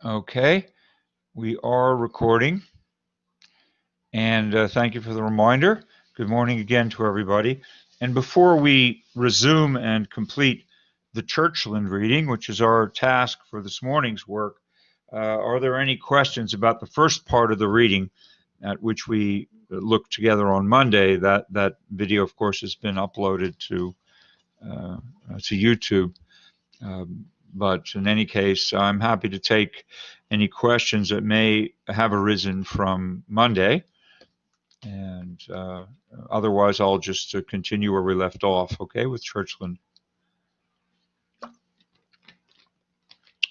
Okay, we are recording, and thank you for the reminder. Good morning again to everybody. And before we resume and complete the Churchland reading, which is our task for this morning's work, are there any questions about the first part of the reading at which we looked together on Monday? That video, of course, has been uploaded to YouTube. But in any case, I'm happy to take any questions that may have arisen from Monday. And otherwise, I'll just continue where we left off, okay, with Churchland.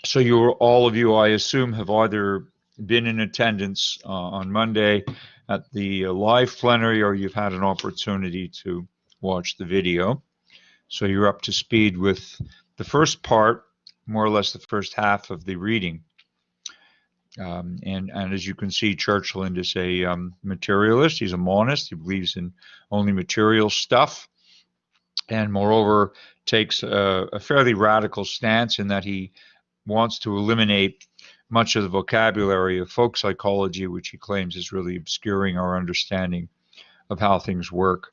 So all of you, I assume, have either been in attendance on Monday at the live plenary, or you've had an opportunity to watch the video. So you're up to speed with the first part, more or less the first half of the reading. And as you can see, Churchland is a materialist. He's a monist. He believes in only material stuff, and moreover takes a fairly radical stance in that he wants to eliminate much of the vocabulary of folk psychology, which he claims is really obscuring our understanding of how things work,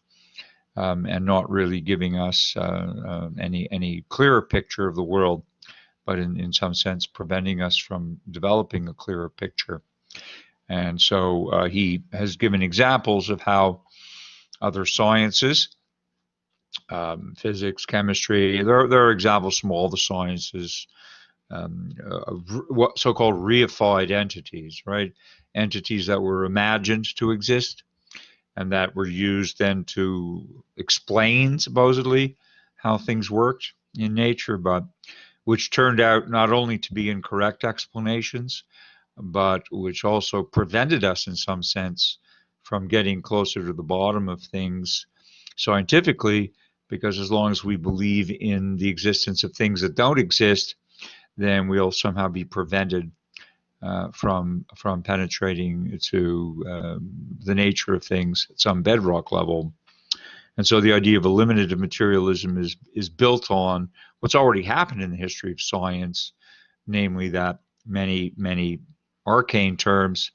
and not really giving us any clearer picture of the world, but in some sense preventing us from developing a clearer picture. And so he has given examples of how other sciences, physics, chemistry, there are examples from all the sciences, what so-called reified entities, right? Entities that were imagined to exist and that were used then to explain, supposedly, how things worked in nature, but which turned out not only to be incorrect explanations, but which also prevented us in some sense from getting closer to the bottom of things scientifically, because as long as we believe in the existence of things that don't exist, then we'll somehow be prevented from penetrating to the nature of things at some bedrock level. And so the idea of eliminative materialism is built on what's already happened in the history of science, namely that many arcane terms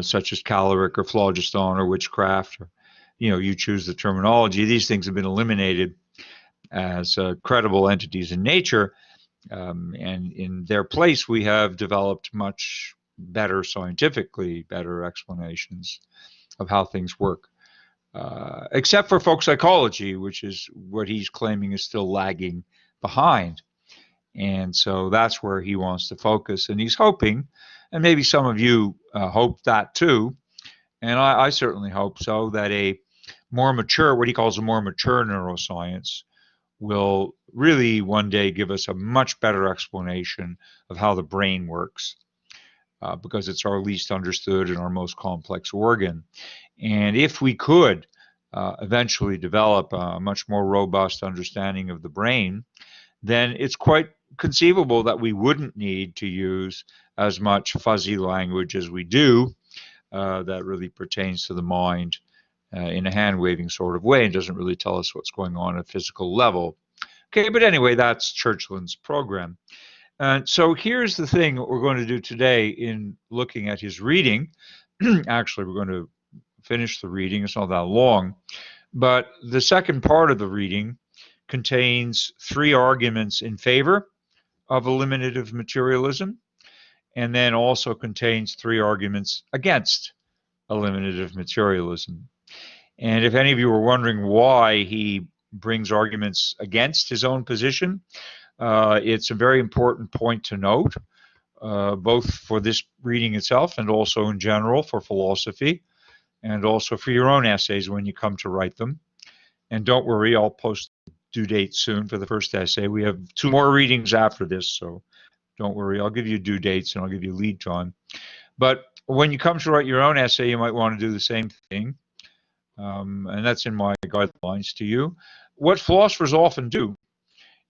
such as caloric or phlogiston or witchcraft, or you choose the terminology, these things have been eliminated as credible entities in nature, and in their place we have developed much better, scientifically better explanations of how things work. Except for folk psychology, which is what he's claiming is still lagging behind. And so that's where he wants to focus. And he's hoping, and maybe some of you hope that too, and I certainly hope so, that a more mature, what he calls a more mature neuroscience, will really one day give us a much better explanation of how the brain works, because it's our least understood and our most complex organ. And if we could eventually develop a much more robust understanding of the brain, then it's quite conceivable that we wouldn't need to use as much fuzzy language as we do that really pertains to the mind in a hand-waving sort of way and doesn't really tell us what's going on at a physical level. Okay, but anyway, that's Churchland's program. And so here's the thing that we're going to do today in looking at his reading. Actually, we're going to finish the reading. It's not that long. But the second part of the reading contains 3 arguments in favor of eliminative materialism, and then also contains 3 arguments against eliminative materialism. And if any of you were wondering why he brings arguments against his own position, it's a very important point to note, both for this reading itself and also in general for philosophy, and also for your own essays when you come to write them. And don't worry, I'll post the due date soon for the first essay. We have 2 more readings after this, so don't worry. I'll give you due dates and I'll give you lead time. But when you come to write your own essay, you might want to do the same thing. And that's in my guidelines to you. What philosophers often do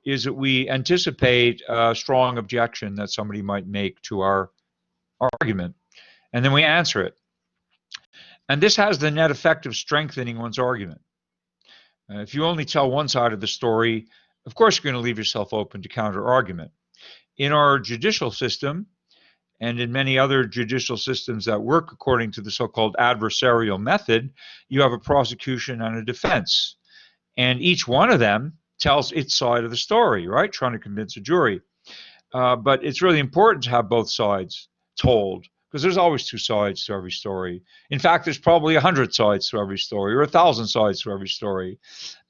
is that we anticipate a strong objection that somebody might make to our argument, and then we answer it. And this has the net effect of strengthening one's argument. If you only tell one side of the story, of course you're going to leave yourself open to counter-argument. In our judicial system, And in many other judicial systems that work according to the so-called adversarial method, you have a prosecution and a defense. And each one of them tells its side of the story, right? Trying to convince a jury. But it's really important to have both sides told, because there's always two sides to every story. In fact, there's probably 100 sides to every story, or 1,000 sides to every story.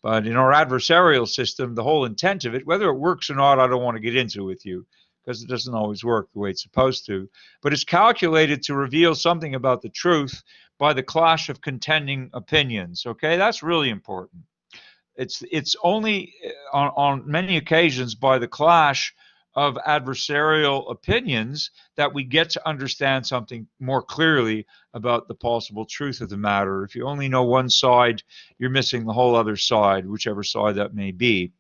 But in our adversarial system, the whole intent of it, whether it works or not, I don't want to get into with you, because it doesn't always work the way it's supposed to. But it's calculated to reveal something about the truth by the clash of contending opinions. Okay, that's really important. It's only on many occasions by the clash of adversarial opinions that we get to understand something more clearly about the possible truth of the matter. If you only know one side, you're missing the whole other side, whichever side that may be.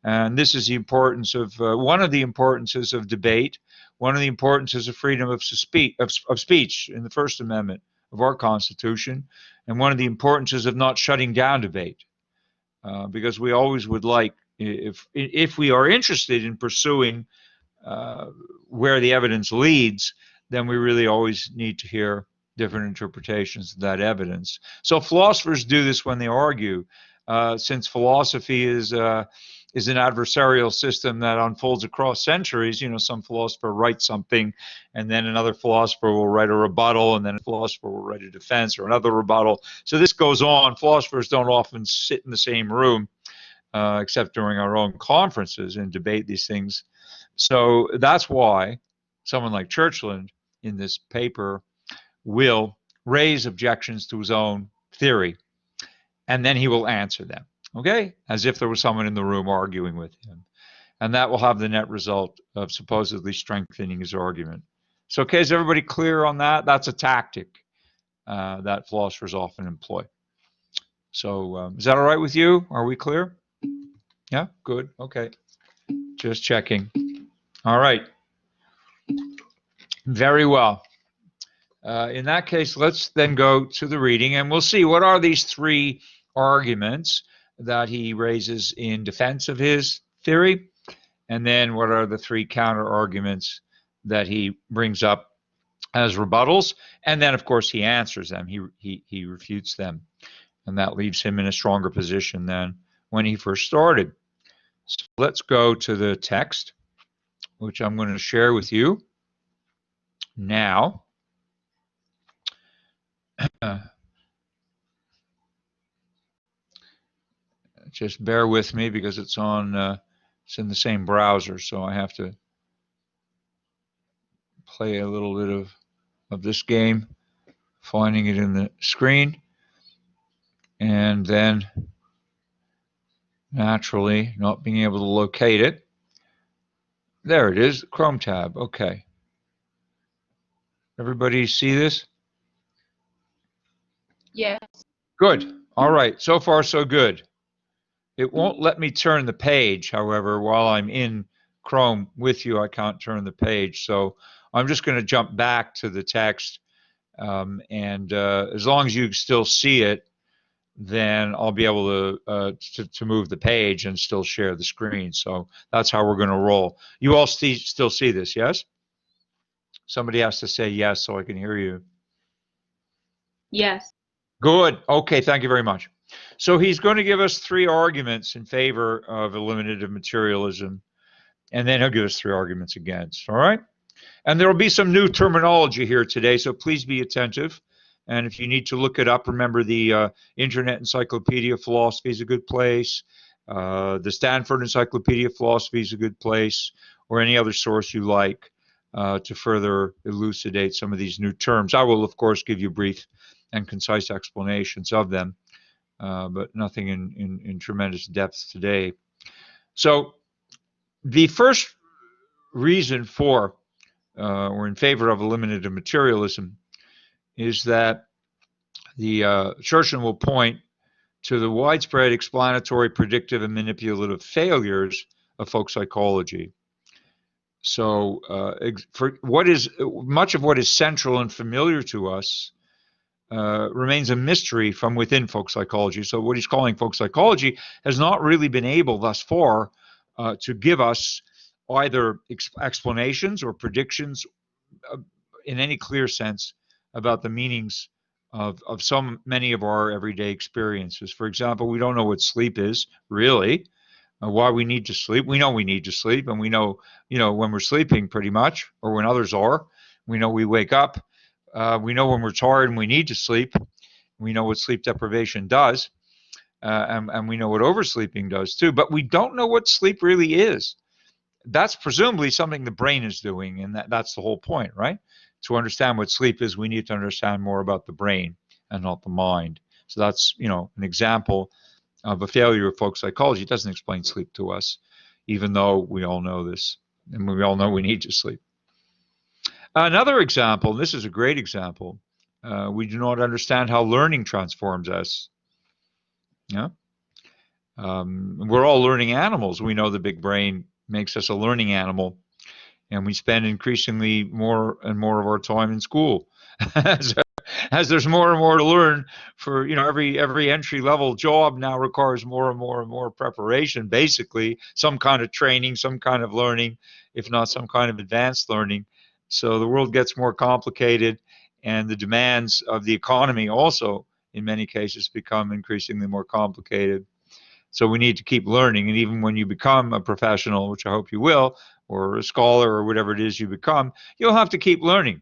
And this is the importance of one of the importances of debate, one of the importances of freedom of speech in the First Amendment of our Constitution, and one of the importances of not shutting down debate. Because we always would like, if we are interested in pursuing where the evidence leads, then we really always need to hear different interpretations of that evidence. So philosophers do this when they argue. Since philosophy is an adversarial system that unfolds across centuries, some philosopher writes something, and then another philosopher will write a rebuttal, and then a philosopher will write a defense or another rebuttal. So this goes on. Philosophers don't often sit in the same room, except during our own conferences, and debate these things. So that's why someone like Churchland in this paper will raise objections to his own theory, and then he will answer them, okay, as if there was someone in the room arguing with him. And that will have the net result of supposedly strengthening his argument. So, okay, is everybody clear on that? That's a tactic that philosophers often employ. So is that all right with you? Are we clear? Yeah, good. Okay. Just checking. All right. Very well. In that case, let's then go to the reading, and we'll see what are these three arguments that he raises in defense of his theory, and then what are the three counter arguments that he brings up as rebuttals, and then of course he answers them. He refutes them, and that leaves him in a stronger position than when he first started. So let's go to the text, which I'm going to share with you now. Just bear with me because it's on. It's in the same browser, so I have to play a little bit of this game, finding it in the screen, and then naturally not being able to locate it. There it is, Chrome tab. Okay. Everybody see this? Yes. Good. All right. So far, so good. It won't let me turn the page, however, while I'm in Chrome with you. I can't turn the page. So I'm just going to jump back to the text. And as long as you still see it, then I'll be able to move the page and still share the screen. So that's how we're going to roll. You all still see this, yes? Somebody has to say yes so I can hear you. Yes. Good. Okay, thank you very much. So he's going to give us three arguments in favor of eliminative materialism, and then he'll give us three arguments against, all right? And there will be some new terminology here today, so please be attentive. And if you need to look it up, remember the Internet Encyclopedia of Philosophy is a good place. The Stanford Encyclopedia of Philosophy is a good place, or any other source you like to further elucidate some of these new terms. I will, of course, give you brief and concise explanations of them, but nothing in tremendous depth today. So the first reason for or in favor of eliminative materialism is that the Churchland will point to the widespread explanatory, predictive, and manipulative failures of folk psychology. So for much of what is central and familiar to us remains a mystery from within folk psychology. So what he's calling folk psychology has not really been able thus far to give us either explanations or predictions in any clear sense about the meanings of so many of our everyday experiences. For example, we don't know what sleep is, really, why we need to sleep. We know we need to sleep, and we know, when we're sleeping pretty much, or when others are. We know we wake up. We know when we're tired and we need to sleep. We know what sleep deprivation does, and we know what oversleeping does too. But we don't know what sleep really is. That's presumably something the brain is doing, and that's the whole point, right? To understand what sleep is, we need to understand more about the brain and not the mind. So that's, an example of a failure of folk psychology. It doesn't explain sleep to us, even though we all know this, and we all know we need to sleep. Another example, and this is a great example, we do not understand how learning transforms us. Yeah. We're all learning animals. We know the big brain makes us a learning animal, and we spend increasingly more and more of our time in school as there's more and more to learn. For every entry level job now requires more and more and more preparation, basically some kind of training, some kind of learning, if not some kind of advanced learning. So the world gets more complicated, and the demands of the economy also in many cases become increasingly more complicated. So we need to keep learning, and even when you become a professional, which I hope you will, or a scholar, or whatever it is you become, you'll have to keep learning.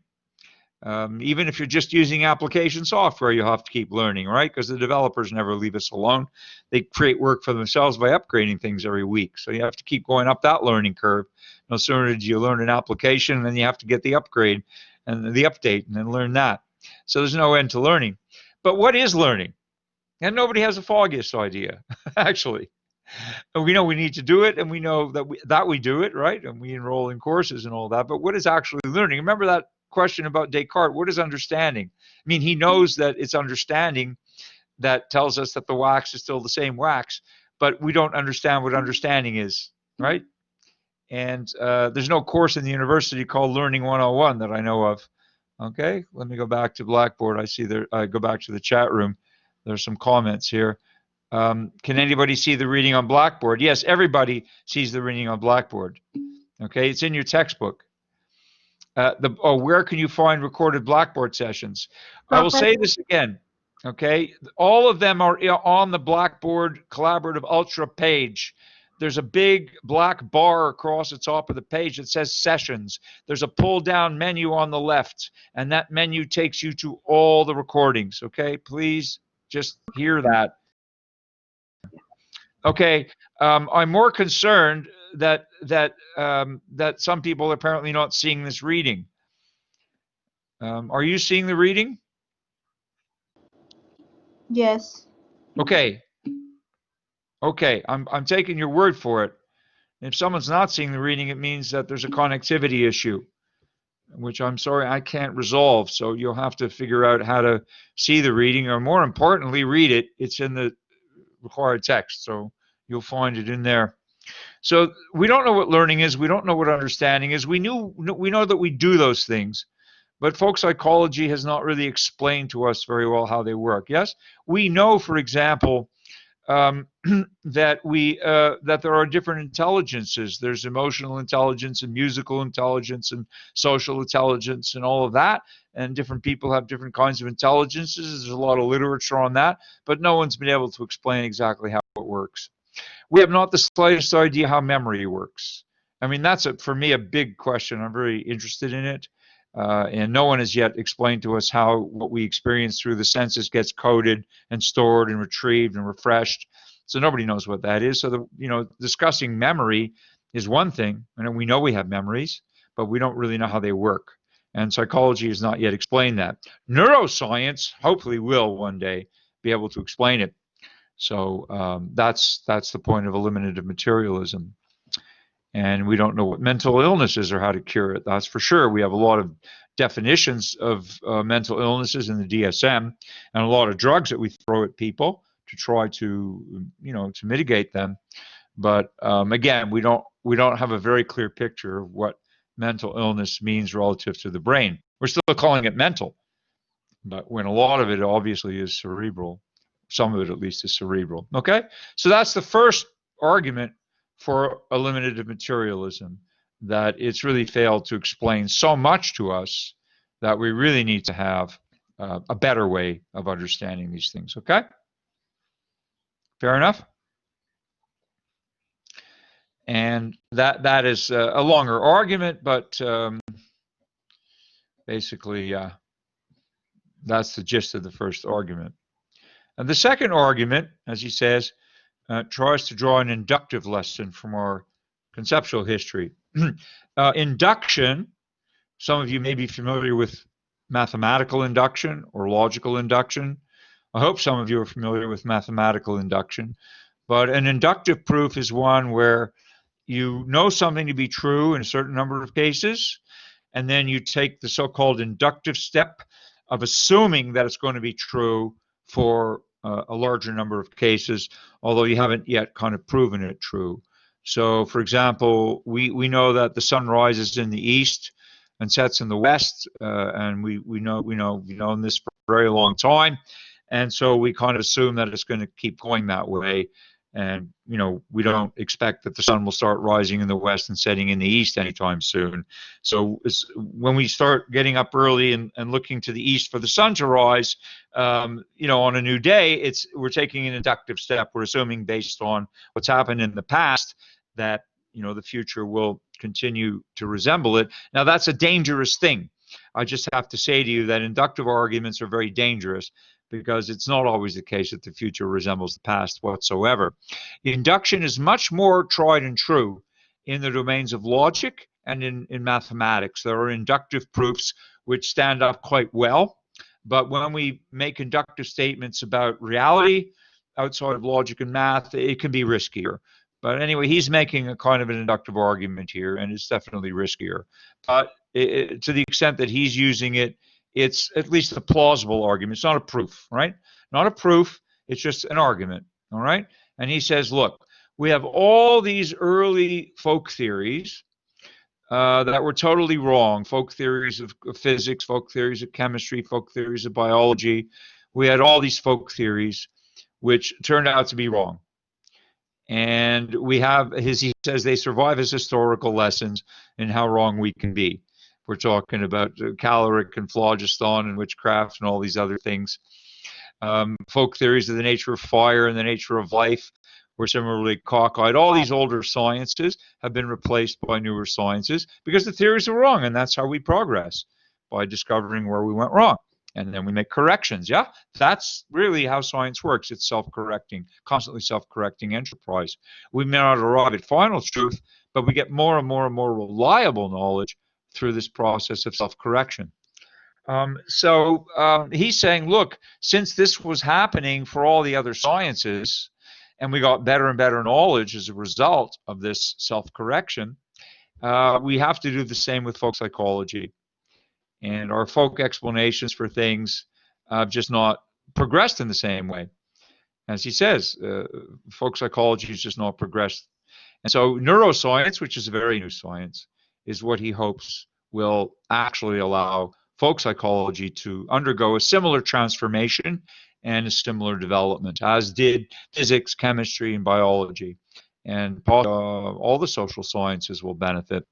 Even if you're just using application software, you'll have to keep learning, right? Because the developers never leave us alone. They create work for themselves by upgrading things every week. So you have to keep going up that learning curve. No sooner do you learn an application, and then you have to get the upgrade and the update, and then learn that. So there's no end to learning. But what is learning? And nobody has the foggiest idea, actually. And we know we need to do it, and we know that we do it, right? And we enroll in courses and all that. But what is actually learning? Remember that question about Descartes? What is understanding? I mean, he knows that it's understanding that tells us that the wax is still the same wax, but we don't understand what understanding is, right? And there's no course in the university called Learning 101 that I know of. Okay, let me go back to Blackboard. I see there. I go back to the chat room. There's some comments here. Can anybody see the reading on Blackboard? Yes, everybody sees the reading on Blackboard. Okay, it's in your textbook. Where can you find recorded Blackboard sessions? I will say this again. Okay, all of them are on the Blackboard Collaborative Ultra page. There's a big black bar across the top of the page that says sessions. There's a pull down menu on the left, and that menu takes you to all the recordings. Okay, please just hear that. Okay, I'm more concerned that some people are apparently not seeing this reading. Are you seeing the reading? Yes. Okay. Okay, I'm taking your word for it. If someone's not seeing the reading, it means that there's a connectivity issue, which I'm sorry I can't resolve. So you'll have to figure out how to see the reading, or more importantly, read it. It's in the required text, so you'll find it in there. So we don't know what learning is. We don't know what understanding is. We know that we do those things, but folk psychology has not really explained to us very well how they work. Yes, we know, for example, that there are different intelligences. There's emotional intelligence and musical intelligence and social intelligence and all of that. And different people have different kinds of intelligences. There's a lot of literature on that, but no one's been able to explain exactly how it works. We have not the slightest idea how memory works. I mean, that's for me a big question. I'm very interested in it. And no one has yet explained to us how what we experience through the senses gets coded and stored and retrieved and refreshed. So nobody knows what that is. So discussing memory is one thing. And we know we have memories, but we don't really know how they work. And psychology has not yet explained that. Neuroscience hopefully will one day be able to explain it. So that's the point of eliminative materialism. And we don't know what mental illness is or how to cure it. That's for sure. We have a lot of definitions of mental illnesses in the DSM, and a lot of drugs that we throw at people to try to mitigate them. But again, we don't have a very clear picture of what mental illness means relative to the brain. We're still calling it mental, but when a lot of it obviously is cerebral. Some of it at least is cerebral. Okay, so that's the first argument for eliminative materialism, that it's really failed to explain so much to us that we really need to have a better way of understanding these things. Okay? Fair enough? And that is a longer argument, but basically that's the gist of the first argument. And the second argument, as he says, tries to draw an inductive lesson from our conceptual history. Induction, some of you may be familiar with mathematical induction or logical induction. I hope some of you are familiar with mathematical induction. But an inductive proof is one where you know something to be true in a certain number of cases, and then you take the so-called inductive step of assuming that it's going to be true for a larger number of cases, although you haven't yet kind of proven it true. So, for example, we know that the sun rises in the east and sets in the west, and we've known this for a very long time, and so we kind of assume that it's going to keep going that way. And, we don't expect that the sun will start rising in the west and setting in the east anytime soon. So when we start getting up early and looking to the east for the sun to rise, on a new day, we're taking an inductive step. We're assuming based on what's happened in the past that, the future will continue to resemble it. Now, that's a dangerous thing. I just have to say to you that inductive arguments are very dangerous, because it's not always the case that the future resembles the past whatsoever. Induction is much more tried and true in the domains of logic and in mathematics. There are inductive proofs which stand up quite well, but when we make inductive statements about reality outside of logic and math, it can be riskier. But anyway, he's making a kind of an inductive argument here, and it's definitely riskier. But to the extent that he's using it, it's at least a plausible argument. It's not a proof, right? Not a proof. It's just an argument, all right? And he says, look, we have all these early folk theories that were totally wrong. Folk theories of physics, folk theories of chemistry, folk theories of biology. We had all these folk theories which turned out to be wrong. And we have, he says, they survive as historical lessons in how wrong we can be. We're talking about caloric and phlogiston and witchcraft and all these other things. Folk theories of the nature of fire and the nature of life were similarly cockeyed. All these older sciences have been replaced by newer sciences because the theories are wrong, and that's how we progress, by discovering where we went wrong. And then we make corrections, yeah? That's really how science works. It's self-correcting, constantly self-correcting enterprise. We may not arrive at final truth, but we get more and more and more reliable knowledge through this process of self-correction. So he's saying, look, since this was happening for all the other sciences, and we got better and better knowledge as a result of this self-correction, we have to do the same with folk psychology. And our folk explanations for things have just not progressed in the same way. As he says, folk psychology has just not progressed. And so neuroscience, which is a very new science, is what he hopes will actually allow folk psychology to undergo a similar transformation and a similar development, as did physics, chemistry, and biology. And all the social sciences will benefit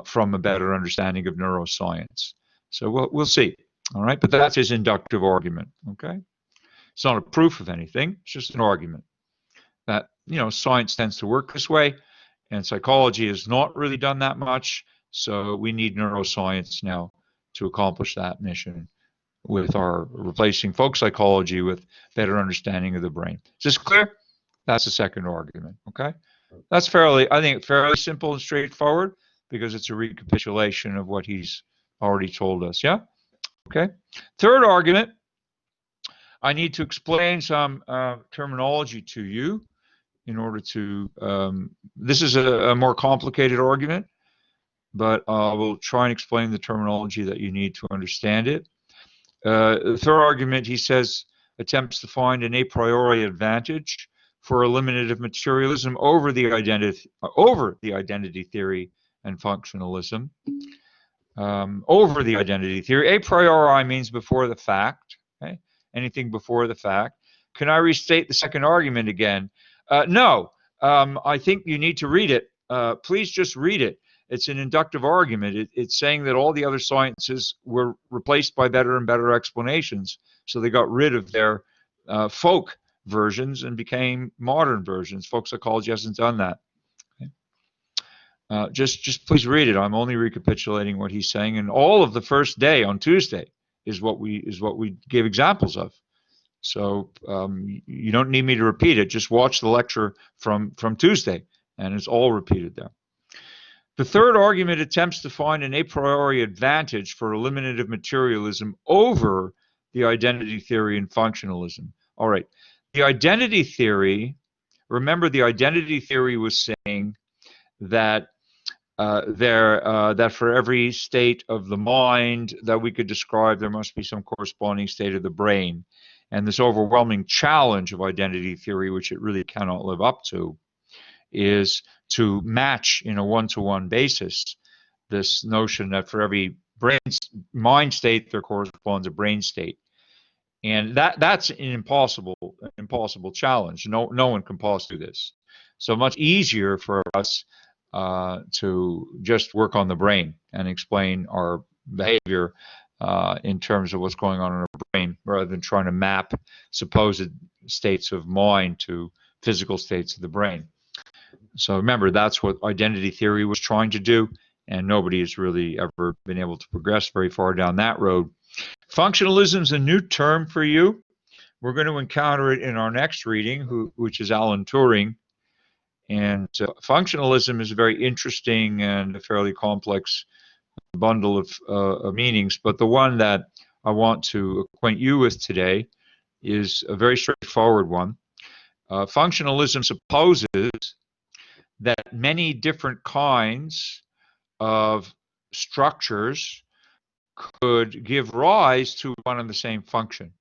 from a better understanding of neuroscience. So we'll see. All right, but that's his inductive argument. Okay, it's not a proof of anything. It's just an argument that science tends to work this way, and psychology has not really done that much. So we need neuroscience now to accomplish that mission, with our replacing folk psychology with better understanding of the brain. Is this clear? That's the second argument. Okay, that's fairly simple and straightforward, because it's a recapitulation of what he's already told us. Yeah. Okay. Third argument, I need to explain some terminology to you in order to. This is a more complicated argument, but we'll try and explain the terminology that you need to understand it. The third argument, he says, attempts to find an a priori advantage for eliminative materialism over the identity theory and functionalism. Over the identity theory, a priori means before the fact. Okay, anything before the fact. Can I restate the second argument again? No. I think you need to read it. Please just read it. It's an inductive argument. It's saying that all the other sciences were replaced by better and better explanations. So they got rid of their folk versions and became modern versions. Folk psychology hasn't done that. Okay. Just please read it. I'm only recapitulating what he's saying. And all of the first day on Tuesday is what we give examples of. So you don't need me to repeat it. Just watch the lecture from Tuesday, and it's all repeated there. The third argument attempts to find an a priori advantage for eliminative materialism over the identity theory and functionalism. All right. The identity theory, remember the identity theory was saying that that for every state of the mind that we could describe, there must be some corresponding state of the brain. And this overwhelming challenge of identity theory, which it really cannot live up to, is to match in a one-to-one basis this notion that for every mind state there corresponds a brain state. And that's an impossible challenge. No one can possibly do this. So much easier for us to just work on the brain and explain our behavior in terms of what's going on in our brain, rather than trying to map supposed states of mind to physical states of the brain. So remember, that's what identity theory was trying to do, and nobody has really ever been able to progress very far down that road. Functionalism is a new term for you. We're going to encounter it in our next reading, which is Alan Turing. And functionalism is a very interesting and a fairly complex bundle of meanings, but the one that I want to acquaint you with today is a very straightforward one. Functionalism supposes that many different kinds of structures could give rise to one and the same function.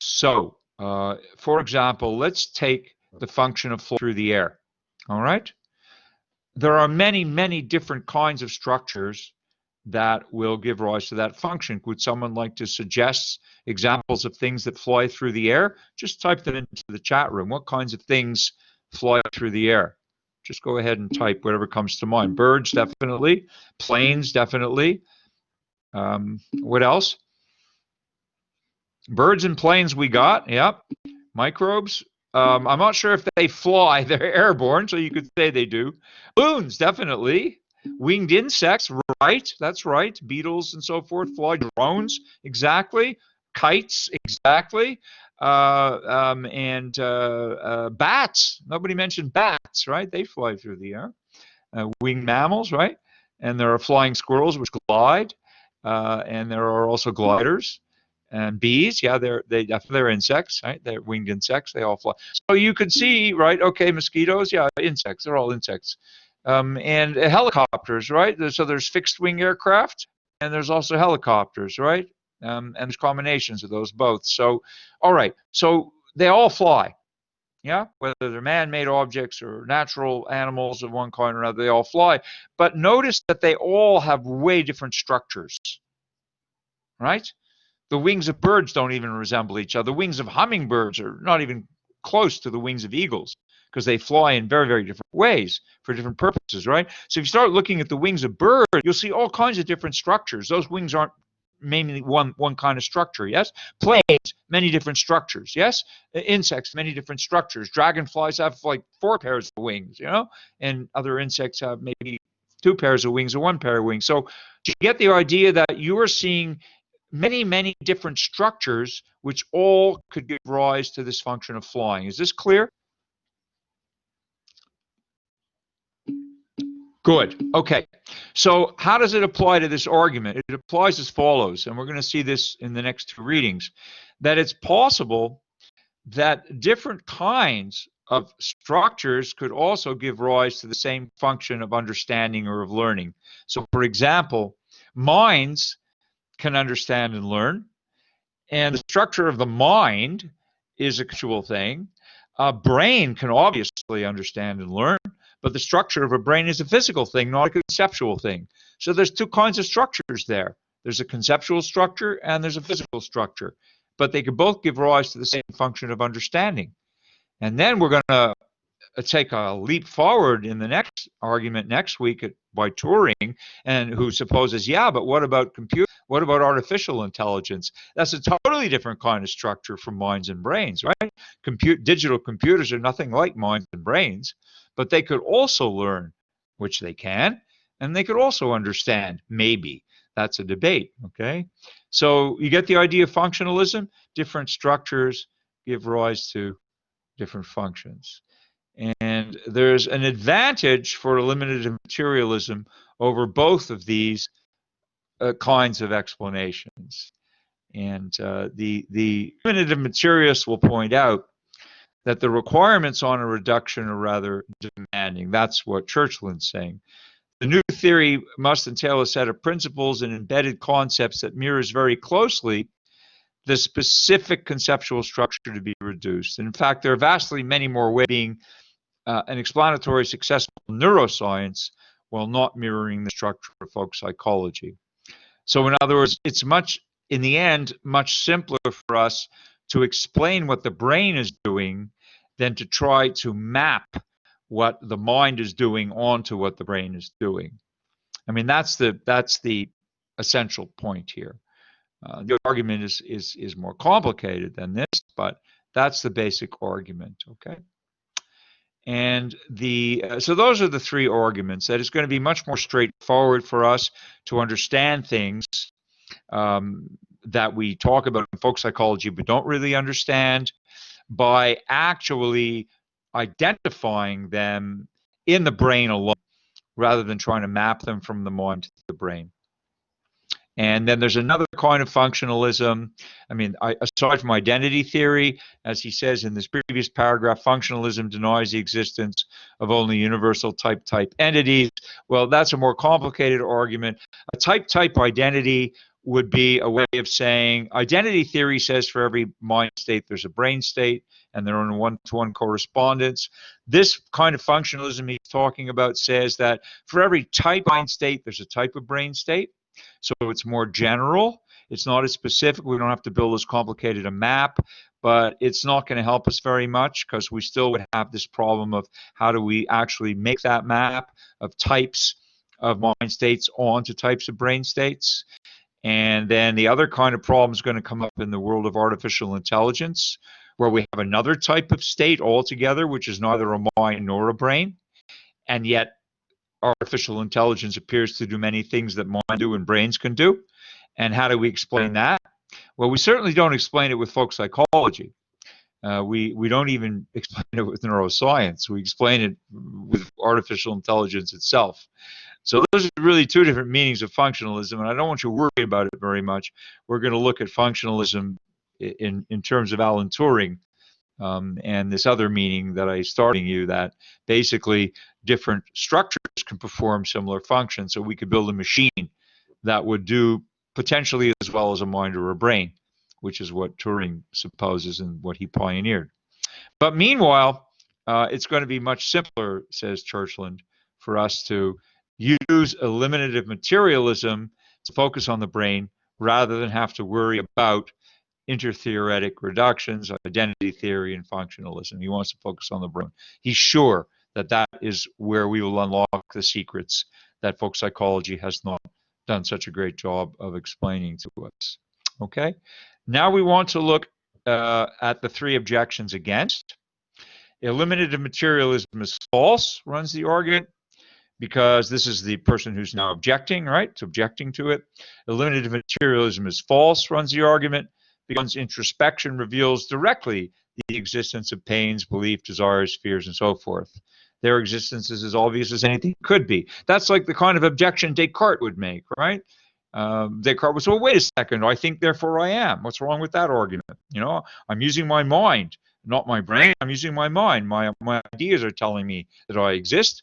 So, for example, let's take the function of flow through the air. All right? There are many, many different kinds of structures that will give rise to that function. Would someone like to suggest examples of things that fly through the air? Just type them into the chat room. What kinds of things fly through the air? Just go ahead and type whatever comes to mind. Birds, definitely. Planes, definitely. What else? Birds and planes we got. Yep. Microbes. I'm not sure if they fly. They're airborne, so you could say they do. Balloons, definitely. Winged insects, right. That's right. Beetles and so forth fly. Drones, exactly. Kites, exactly. And bats. Nobody mentioned bats, right? They fly through the air. Winged mammals, right? And there are flying squirrels which glide. And there are also gliders. And bees, yeah, they're insects, right? They're winged insects. They all fly. So you could see, right? Okay, mosquitoes, yeah, insects. They're all insects. And helicopters, right? So there's fixed-wing aircraft, and there's also helicopters, right? And there's combinations of those both. So, all right. So they all fly, yeah? Whether they're man-made objects or natural animals of one kind or another, they all fly. But notice that they all have way different structures, right? The wings of birds don't even resemble each other. The wings of hummingbirds are not even close to the wings of eagles because they fly in very, very different ways for different purposes, right? So if you start looking at the wings of birds, you'll see all kinds of different structures. Those wings aren't mainly one kind of structure, yes? Planes, many different structures, yes? Insects, many different structures. Dragonflies have like 4 pairs of wings, you know? And other insects have maybe 2 pairs of wings or 1 pair of wings. So you get the idea that you are seeing many, many different structures which all could give rise to this function of flying. Is this clear? Good. Okay. So how does it apply to this argument? It applies as follows, and we're going to see this in the next 2 readings, that it's possible that different kinds of structures could also give rise to the same function of understanding or of learning. So, for example, minds can understand and learn, and the structure of the mind is a conceptual thing. A brain can obviously understand and learn, but the structure of a brain is a physical thing, not a conceptual thing. So there's 2 kinds of structures there. There's a conceptual structure and there's a physical structure, but they could both give rise to the same function of understanding. And then we're going to take a leap forward in the next argument next week by Turing, and who supposes, yeah, but what about what about artificial intelligence? That's a totally different kind of structure from minds and brains, right? Digital computers are nothing like minds and brains, but they could also learn, which they can, and they could also understand, maybe. That's a debate, okay? So you get the idea of functionalism? Different structures give rise to different functions. And there's an advantage for eliminative materialism over both of these kinds of explanations. And the eliminative materialist will point out that the requirements on a reduction are rather demanding. That's what Churchland's saying. The new theory must entail a set of principles and embedded concepts that mirrors very closely the specific conceptual structure to be reduced. And in fact, there are vastly many more ways of being an explanatory successful neuroscience while not mirroring the structure of folk psychology. So in other words, it's in the end, much simpler for us to explain what the brain is doing than to try to map what the mind is doing onto what the brain is doing. I mean, that's the essential point here. The argument is more complicated than this, but that's the basic argument, okay? And so those are the three arguments, that it's going to be much more straightforward for us to understand things that we talk about in folk psychology but don't really understand by actually identifying them in the brain alone rather than trying to map them from the mind to the brain. And then there's another kind of functionalism. I mean, aside from identity theory, as he says in this previous paragraph, functionalism denies the existence of only universal type entities. Well, that's a more complicated argument. A type identity would be a way of saying identity theory says for every mind state there's a brain state, and they're in one-to-one correspondence. This kind of functionalism he's talking about says that for every type mind state there's a type of brain state. So it's more general. It's not as specific. We don't have to build as complicated a map, but it's not going to help us very much because we still would have this problem of how do we actually make that map of types of mind states onto types of brain states. And then the other kind of problem is going to come up in the world of artificial intelligence, where we have another type of state altogether, which is neither a mind nor a brain, and yet artificial intelligence appears to do many things that mind do and brains can do. And how do we explain that? Well, we certainly don't explain it with folk psychology. We don't even explain it with neuroscience. We explain it with artificial intelligence itself. So those are really two different meanings of functionalism, and I don't want you to worry about it very much. We're going to look at functionalism in terms of Alan Turing, and this other meaning that I started you, that basically different structures can perform similar functions. So we could build a machine that would do potentially as well as a mind or a brain, which is what Turing supposes and what he pioneered. But meanwhile, it's going to be much simpler, says Churchland, for us to use eliminative materialism to focus on the brain rather than have to worry about intertheoretic reductions, identity theory, and functionalism. He wants to focus on the brain. He's sure that that is where we will unlock the secrets that folk psychology has not done such a great job of explaining to us. Okay? Now we want to look at the three objections against. Eliminative materialism is false, runs the argument, because this is the person who's now objecting, right? It's objecting to it. Eliminative materialism is false, runs the argument, because introspection reveals directly the existence of pains, belief, desires, fears, and so forth. Their existence is as obvious as anything could be. That's like the kind of objection Descartes would make, right? Descartes was, well, wait a second, I think, therefore I am. What's wrong with that argument? You know, I'm using my mind, not my brain. I'm using my mind. My ideas are telling me that I exist.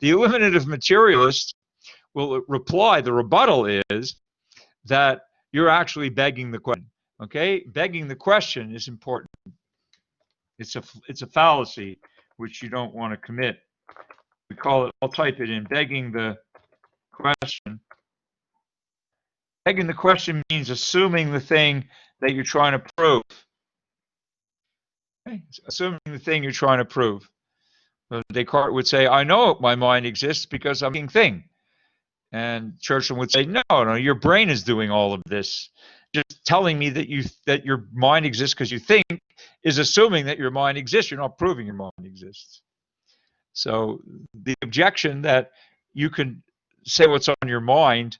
The eliminative materialist will reply, the rebuttal is that you're actually begging the question. Okay, begging the question is important. It's a fallacy which you don't want to commit. We call it, I'll type it in, begging the question. Begging the question means assuming the thing that you're trying to prove. Okay? Assuming the thing you're trying to prove. Descartes would say, I know my mind exists because I'm a thing. And Churchland would say, no, your brain is doing all of this. Just telling me that your mind exists because you think is assuming that your mind exists. You're not proving your mind exists. So the objection that you can say what's on your mind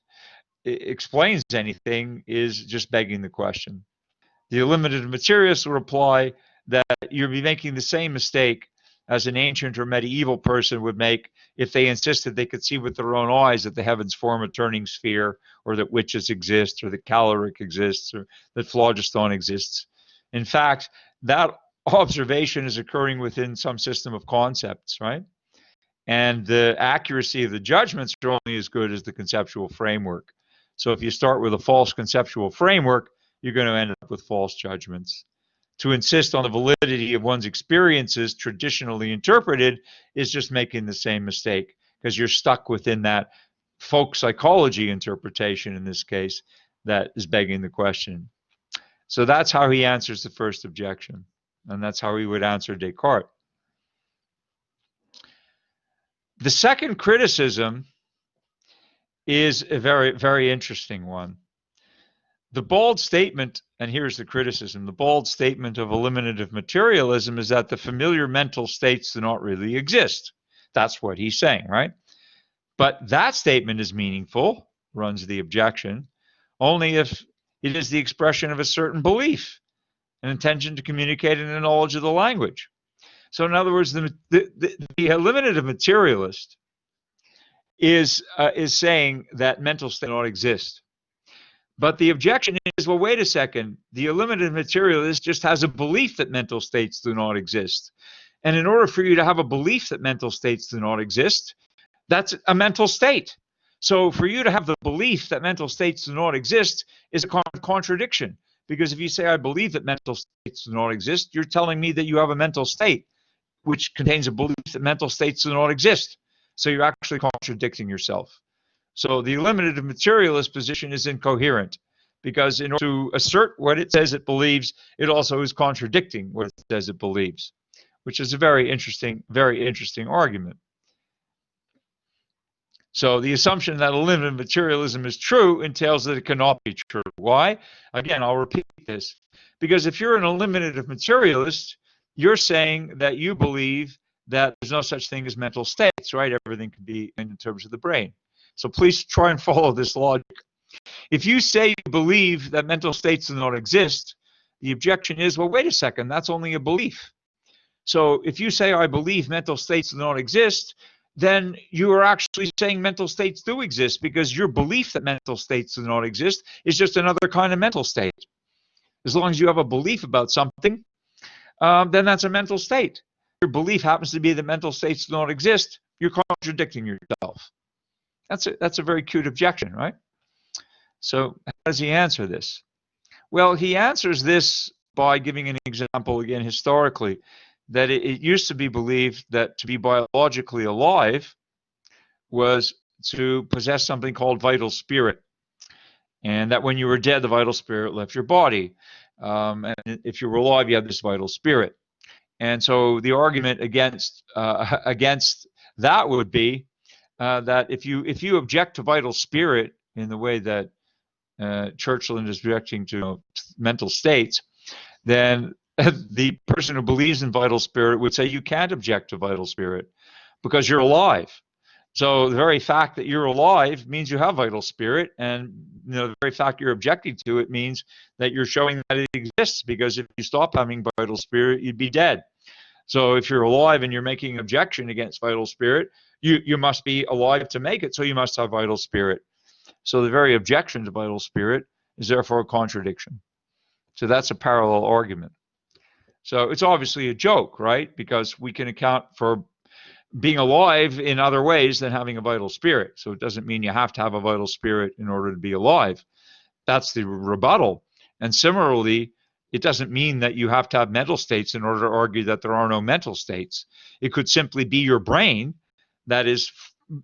explains anything is just begging the question. The eliminative materialist would reply that you'd be making the same mistake as an ancient or medieval person would make if they insisted they could see with their own eyes that the heavens form a turning sphere, or that witches exist, or that caloric exists, or that phlogiston exists. In fact, that observation is occurring within some system of concepts, right? And the accuracy of the judgments are only as good as the conceptual framework. So if you start with a false conceptual framework, you're going to end up with false judgments. To insist on the validity of one's experiences traditionally interpreted is just making the same mistake, because you're stuck within that folk psychology interpretation in this case that is begging the question. So that's how he answers the first objection, and that's how he would answer Descartes. The second criticism is a very, very interesting one. The bald statement, and here's the criticism, the bald statement of eliminative materialism is that the familiar mental states do not really exist. That's what he's saying, right? But that statement is meaningful, runs the objection, only if it is the expression of a certain belief, an intention to communicate in a knowledge of the language. So in other words, the eliminative materialist is saying that mental states do not exist. But the objection is, well, wait a second. The eliminative materialist just has a belief that mental states do not exist. And in order for you to have a belief that mental states do not exist, that's a mental state. So for you to have the belief that mental states do not exist is a contradiction. Because if you say, I believe that mental states do not exist, you're telling me that you have a mental state which contains a belief that mental states do not exist. So you're actually contradicting yourself. So the eliminative materialist position is incoherent, because in order to assert what it says it believes, it also is contradicting what it says it believes, which is a very interesting argument. So the assumption that eliminative materialism is true entails that it cannot be true. Why? Again, I'll repeat this. Because if you're an eliminative materialist, you're saying that you believe that there's no such thing as mental states, right? Everything can be in terms of the brain. So please try and follow this logic. If you say you believe that mental states do not exist, the objection is, well, wait a second, that's only a belief. So if you say, I believe mental states do not exist, then you are actually saying mental states do exist, because your belief that mental states do not exist is just another kind of mental state. As long as you have a belief about something, then that's a mental state. If your belief happens to be that mental states do not exist, you're contradicting yourself. That's a very cute objection, right? So how does he answer this? Well, he answers this by giving an example, again, historically, that it used to be believed that to be biologically alive was to possess something called vital spirit, and that when you were dead, the vital spirit left your body. And if you were alive, you had this vital spirit. And so the argument against that would be that if you object to vital spirit in the way that Churchland is objecting to mental states, then the person who believes in vital spirit would say you can't object to vital spirit because you're alive. So the very fact that you're alive means you have vital spirit, and the very fact you're objecting to it means that you're showing that it exists, because if you stop having vital spirit, you'd be dead. So if you're alive and you're making an objection against vital spirit, you must be alive to make it, so you must have vital spirit. So the very objection to vital spirit is therefore a contradiction. So that's a parallel argument. So it's obviously a joke, right? Because we can account for being alive in other ways than having a vital spirit. So it doesn't mean you have to have a vital spirit in order to be alive. That's the rebuttal. And similarly, it doesn't mean that you have to have mental states in order to argue that there are no mental states. It could simply be your brain that is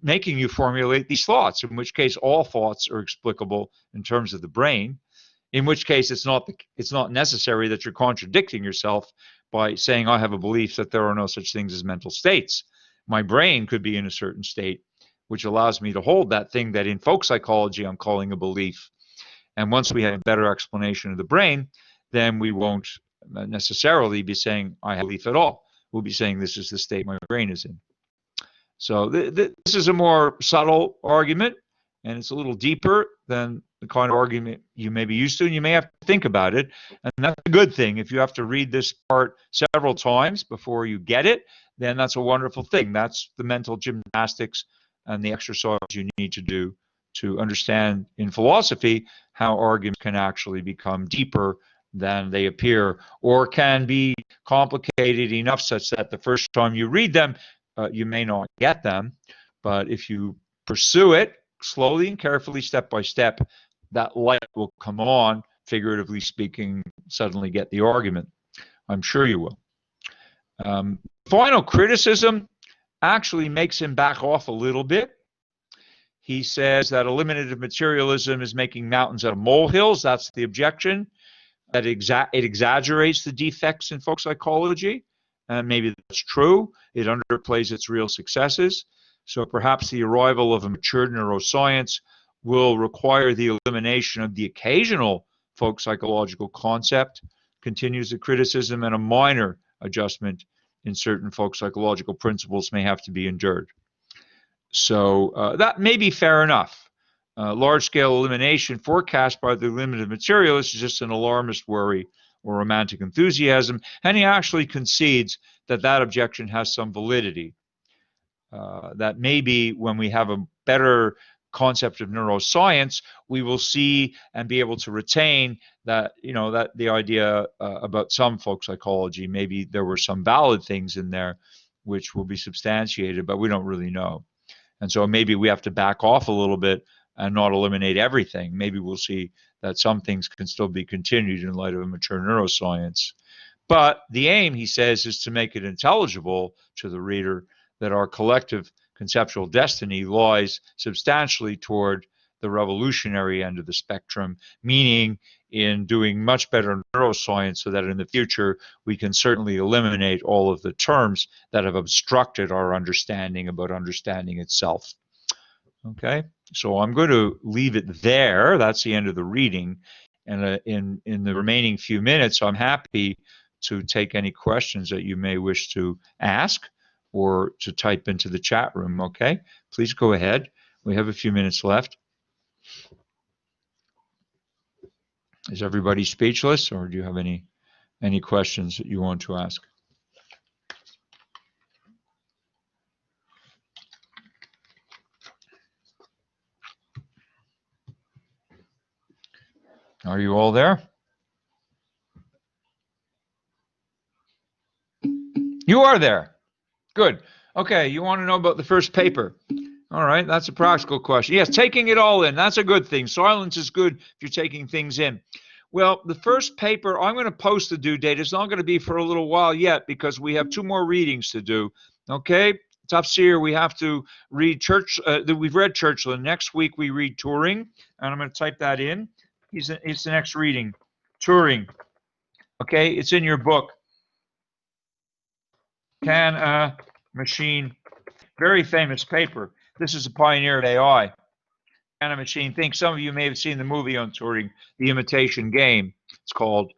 making you formulate these thoughts, in which case all thoughts are explicable in terms of the brain, in which case it's not necessary that you're contradicting yourself by saying, I have a belief that there are no such things as mental states. my brain could be in a certain state, which allows me to hold that thing that in folk psychology I'm calling a belief. And once we have a better explanation of the brain, then we won't necessarily be saying I have a belief at all. We'll be saying this is the state my brain is in. So this is a more subtle argument, and it's a little deeper than the kind of argument you may be used to, and you may have to think about it. And that's a good thing. If you have to read this part several times before you get it, then that's a wonderful thing. That's the mental gymnastics and the exercise you need to do to understand in philosophy how arguments can actually become deeper than they appear, or can be complicated enough such that the first time you read them, you may not get them. But if you pursue it slowly and carefully, step by step, that light will come on, figuratively speaking, suddenly get the argument. I'm sure you will. Final criticism actually makes him back off a little bit. He says that eliminative materialism is making mountains out of molehills. That's the objection. That it exaggerates the defects in folk psychology. And maybe that's true. It underplays its real successes. So perhaps the arrival of a mature neuroscience will require the elimination of the occasional folk psychological concept, continues the criticism, and a minor adjustment in certain folk psychological principles may have to be endured. So that may be fair enough. Large-scale elimination forecast by the eliminative materialist is just an alarmist worry or romantic enthusiasm, and he actually concedes that that objection has some validity. That maybe when we have a better concept of neuroscience, we will see and be able to retain that, that the idea about some folk psychology, maybe there were some valid things in there which will be substantiated, but we don't really know. And so maybe we have to back off a little bit and not eliminate everything. Maybe we'll see that some things can still be continued in light of a mature neuroscience. But the aim, he says, is to make it intelligible to the reader that our collective conceptual destiny lies substantially toward the revolutionary end of the spectrum, meaning in doing much better neuroscience so that in the future we can certainly eliminate all of the terms that have obstructed our understanding about understanding itself. Okay, so I'm going to leave it there. That's the end of the reading. And in the remaining few minutes, I'm happy to take any questions that you may wish to ask or to type into the chat room. Okay, please go ahead. We have a few minutes left. Is everybody speechless, or do you have any questions that you want to ask? Are you all there? You are there. Good. Okay, you want to know about the first paper. All right, that's a practical question. Yes, taking it all in, that's a good thing. Silence is good if you're taking things in. Well, the first paper, I'm going to post the due date. It's not going to be for a little while yet because we have 2 more readings to do. Okay, Tafsir, we have to read we've read Churchland. Next week we read Turing, and I'm going to type that in. It's the next reading, Turing. Okay, it's in your book. Can a machine, very famous paper. This is a pioneer of AI. Can a machine think? Some of you may have seen the movie on Turing, The Imitation Game, it's called.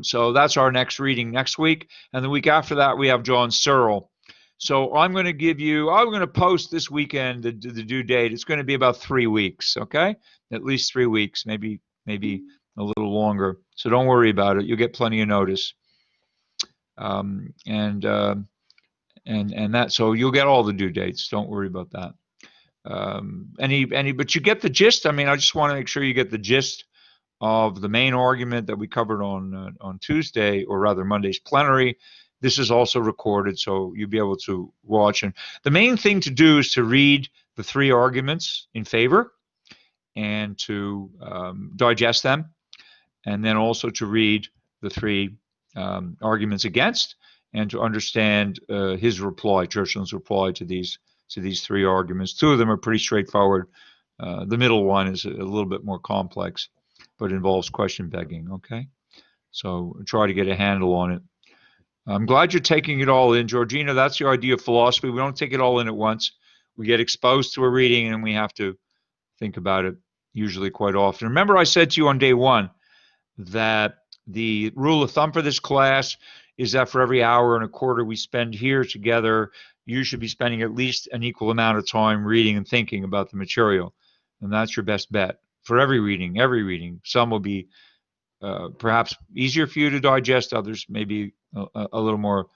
So that's our next reading next week. And the week after that, we have John Searle. So I'm going to post this weekend the due date. It's going to be about 3 weeks, okay? At least 3 weeks, maybe a little longer. So don't worry about it. You'll get plenty of notice. And that, so you'll get all the due dates. Don't worry about that. But you get the gist. I mean, I just want to make sure you get the gist of the main argument that we covered on Tuesday, or rather Monday's plenary. This is also recorded, so you'll be able to watch. And the main thing to do is to read the 3 arguments in favor and to digest them, and then also to read the 3 arguments against, and to understand his reply, Churchland's reply to these 3 arguments. 2 of them are pretty straightforward. The middle one is a little bit more complex, but involves question begging. Okay, so try to get a handle on it. I'm glad you're taking it all in, Georgina. That's the idea of philosophy. We don't take it all in at once. We get exposed to a reading and we have to think about it usually quite often. Remember I said to you on day one that the rule of thumb for this class is that for every hour and a quarter we spend here together, you should be spending at least an equal amount of time reading and thinking about the material. And that's your best bet for every reading, every reading. Some will be perhaps easier for you to digest, others maybe a little more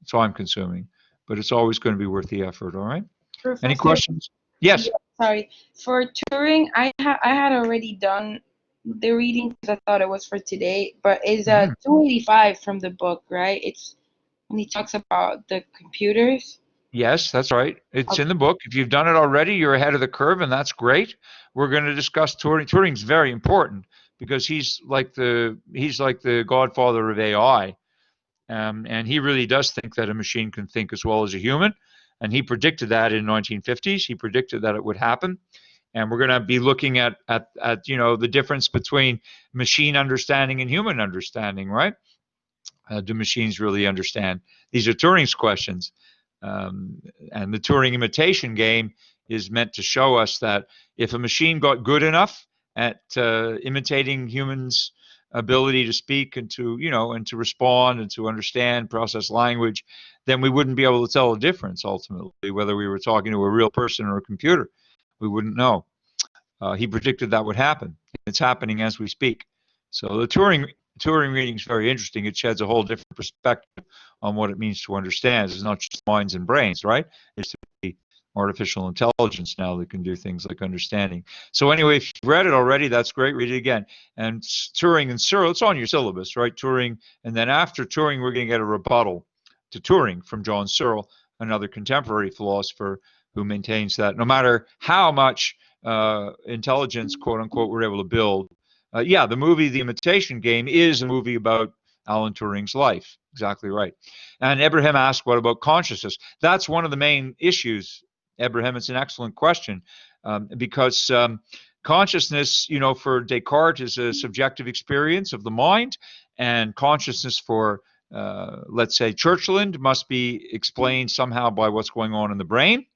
time consuming, but it's always going to be worth the effort. All right. Any Professor, questions? Yes. yeah, sorry. For Turing, I had already done the reading because I thought it was for today, but it's Mhm. 285 from the book, right? It's when he talks about the computers. Yes, that's right. It's in Okay. the book. If you've done it already, you're ahead of the curve, and that's great. We're going to discuss Turing. Turing's very important because he's like the godfather of AI, and he really does think that a machine can think as well as a human, and he predicted that in 1950s. He predicted that it would happen, and we're going to be looking at the difference between machine understanding and human understanding, right? Do machines really understand? These are Turing's questions. Um, and the Turing imitation game is meant to show us that if a machine got good enough at imitating humans' ability to speak and to respond and to understand, process language, then we wouldn't be able to tell the difference ultimately, whether we were talking to a real person or a computer. We wouldn't know. He predicted that would happen. It's happening as we speak. So the Turing reading is very interesting. It sheds a whole different perspective on what it means to understand. It's not just minds and brains, right? It's the artificial intelligence now that can do things like understanding. So anyway, if you've read it already, that's great. Read it again. And Turing and Searle, it's on your syllabus, right? Turing, and then after Turing, we're going to get a rebuttal to Turing from John Searle, another contemporary philosopher who maintains that no matter how much intelligence, quote unquote, we're able to build. Yeah, the movie The Imitation Game is a movie about Alan Turing's life. Exactly right. And Abraham asked, what about consciousness? That's one of the main issues, Abraham. It's an excellent question because consciousness, for Descartes is a subjective experience of the mind, and consciousness for, let's say, Churchland must be explained somehow by what's going on in the brain.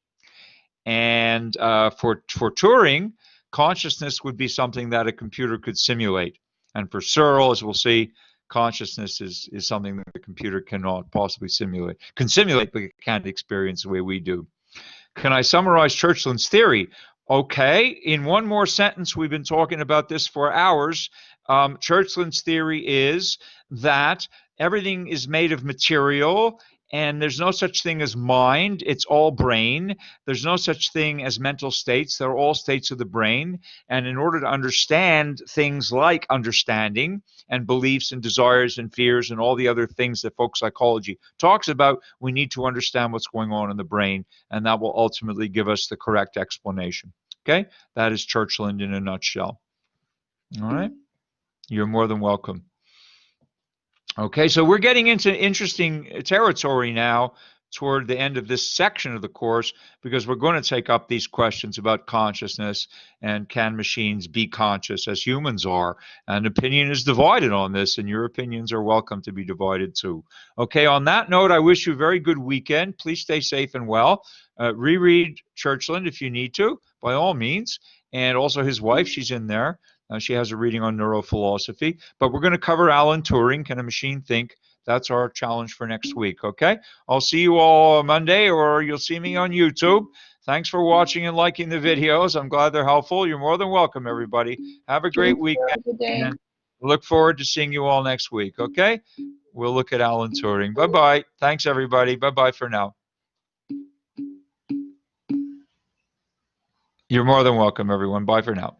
And for Turing, consciousness would be something that a computer could simulate. And for Searle, as we'll see, consciousness is something that a computer cannot possibly simulate. Can simulate, but it can't experience the way we do. Can I summarize Churchland's theory? Okay, in one more sentence, we've been talking about this for hours. Churchland's theory is that everything is made of material and there's no such thing as mind. It's all brain. There's no such thing as mental states. They're all states of the brain. And in order to understand things like understanding and beliefs and desires and fears and all the other things that folk psychology talks about, we need to understand what's going on in the brain, and that will ultimately give us the correct explanation. Okay? That is Churchland in a nutshell. All right? You're more than welcome. Okay, so we're getting into interesting territory now toward the end of this section of the course because we're going to take up these questions about consciousness and can machines be conscious as humans are? And opinion is divided on this, and your opinions are welcome to be divided too. Okay, on that note, I wish you a very good weekend. Please stay safe and well. Reread Churchland if you need to, by all means. And also his wife, she's in there. She has a reading on neurophilosophy, but we're going to cover Alan Turing. Can a machine think? That's our challenge for next week, okay? I'll see you all on Monday, or you'll see me on YouTube. Thanks for watching and liking the videos. I'm glad they're helpful. You're more than welcome, everybody. Have a great weekend, Good day. and look forward to seeing you all next week, okay? We'll look at Alan Turing. Bye-bye. Thanks, everybody. Bye-bye for now. You're more than welcome, everyone. Bye for now.